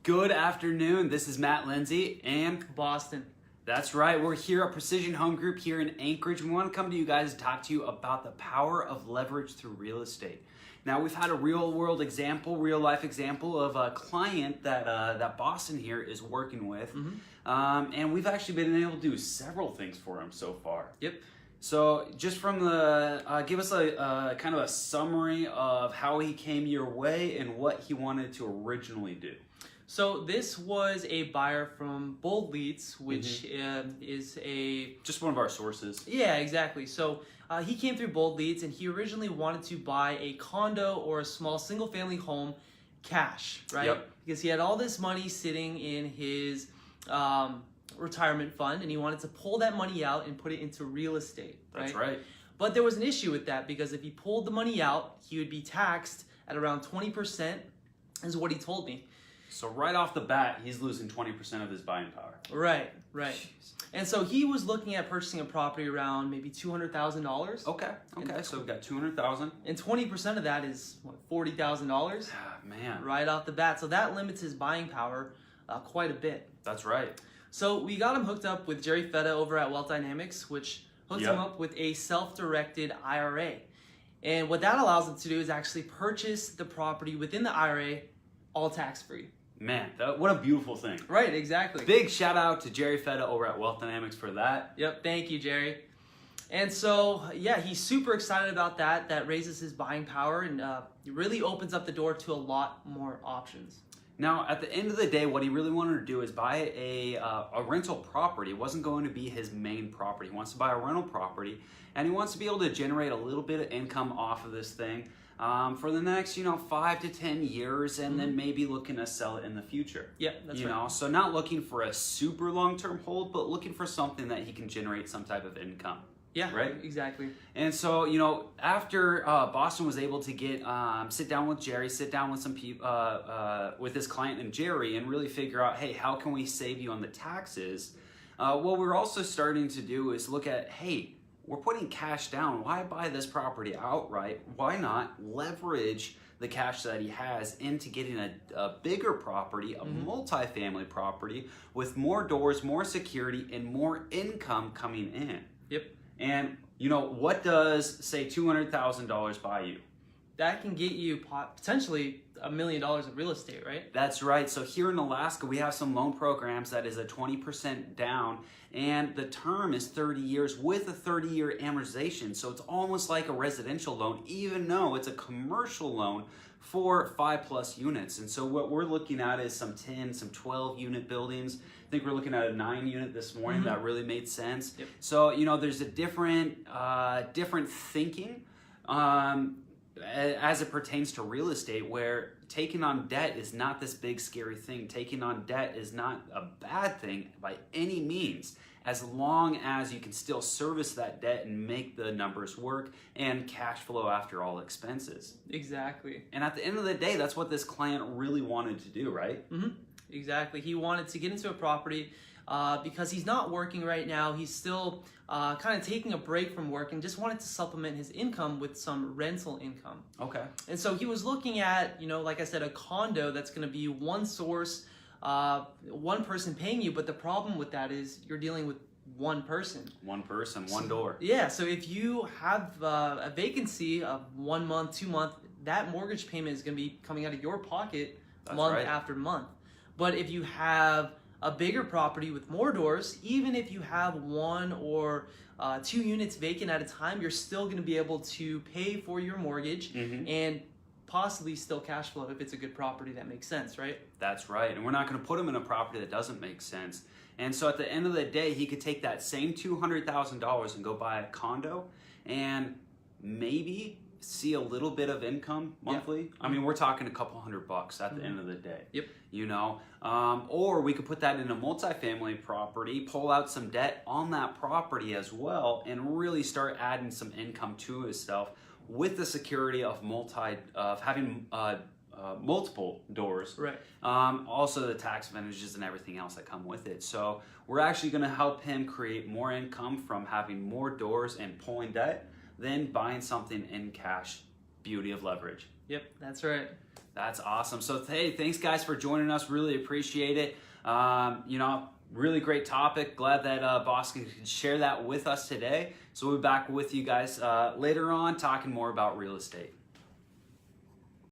Good afternoon. This is Matt Lindsay and Boston. that's right. We're here at Precision Home Group here in Anchorage. We want to come to you guys and talk to you about the power of leverage through real estate. Now, we've had a real life example of a client that Boston here is working with. And we've actually been able to do several things for him so far. Yep. So just from the, give us a kind of a summary of how he came your way and what he wanted to originally do. So this was a buyer from Bold Leads, which is a... Just one of our sources. Yeah, exactly. So he came through Bold Leads and he originally wanted to buy a condo or a small single family home cash, right? Yep. Because he had all this money sitting in his retirement fund and he wanted to pull that money out and put it into real estate, right? That's right. But there was an issue with that because if he pulled the money out, he would be taxed at around 20%, is what he told me. So right off the bat, he's losing 20% of his buying power. Right. Jeez. And so he was looking at purchasing a property around maybe $200,000. Okay. So we've got 200,000. And 20% of that is what, $40,000? Ah, man. Right off the bat. So that limits his buying power quite a bit. That's right. So we got him hooked up with Jerry Feta over at Wealth Dynamics, which hooked him up with a self-directed IRA. And what that allows him to do is actually purchase the property within the IRA all tax-free. Man, what a beautiful thing. Right, exactly. Big shout out to Jerry Feta over at Wealth Dynamics for that. Yep, thank you, Jerry. And so, yeah, he's super excited about that. That raises his buying power and it really opens up the door to a lot more options. Now, at the end of the day, what he really wanted to do is buy a rental property. It wasn't going to be his main property. He wants to buy a rental property, and he wants to be able to generate a little bit of income off of this thing for the next, 5 to 10 years, and then maybe looking to sell it in the future. Yeah, that's right. So not looking for a super long-term hold, but looking for something that he can generate some type of income. Yeah, right? Exactly. And so, after Boston was able to sit down with Jerry, sit down with some people, with his client and Jerry, and really figure out, hey, how can we save you on the taxes? What we're also starting to do is look at, hey, we're putting cash down. Why buy this property outright? Why not leverage the cash that he has into getting a bigger property, a multifamily property with more doors, more security, and more income coming in? Yep. And what does, say, $200,000 buy you? That can get you potentially $1 million of real estate, right? That's right. So here in Alaska, we have some loan programs that is a 20% down, and the term is 30 years with a 30-year amortization. So it's almost like a residential loan, even though it's a commercial loan for 5+ units. And so what we're looking at is some 10, some 12 unit buildings. I think we're looking at a 9 unit this morning. That really made sense. Yep. So, there's a different thinking as it pertains to real estate, where taking on debt is not this big scary thing. Taking on debt is not a bad thing by any means, as long as you can still service that debt and make the numbers work and cash flow after all expenses. Exactly. And at the end of the day, that's what this client really wanted to do, right? Exactly. He wanted to get into a property because he's not working right now. He's still kind of taking a break from work and just wanted to supplement his income with some rental income. Okay. And so he was looking at, like I said, a condo that's going to be one source, one person paying you. But the problem with that is you're dealing with one person. One person, one door. Yeah. So if you have a vacancy of 1 month, 2 months, that mortgage payment is going to be coming out of your pocket month after month. But if you have a bigger property with more doors, even if you have 1 or 2 units vacant at a time, you're still going to be able to pay for your mortgage and possibly still cash flow if it's a good property that makes sense, right? That's right. And we're not going to put him in a property that doesn't make sense. And so at the end of the day, he could take that same $200,000 and go buy a condo and maybe see a little bit of income monthly. I mean, we're talking a couple $100 at the end of the day. Yep. Or we could put that in a multifamily property, pull out some debt on that property as well, and really start adding some income to himself with the security of having multiple doors. Right. Also the tax advantages and everything else that come with it. So we're actually going to help him create more income from having more doors and pulling debt than buying something in cash. Beauty of leverage. Yep, that's right. That's awesome. So hey, thanks guys for joining us. Really appreciate it. Really great topic. Glad that Boston could share that with us today. So we'll be back with you guys later on talking more about real estate.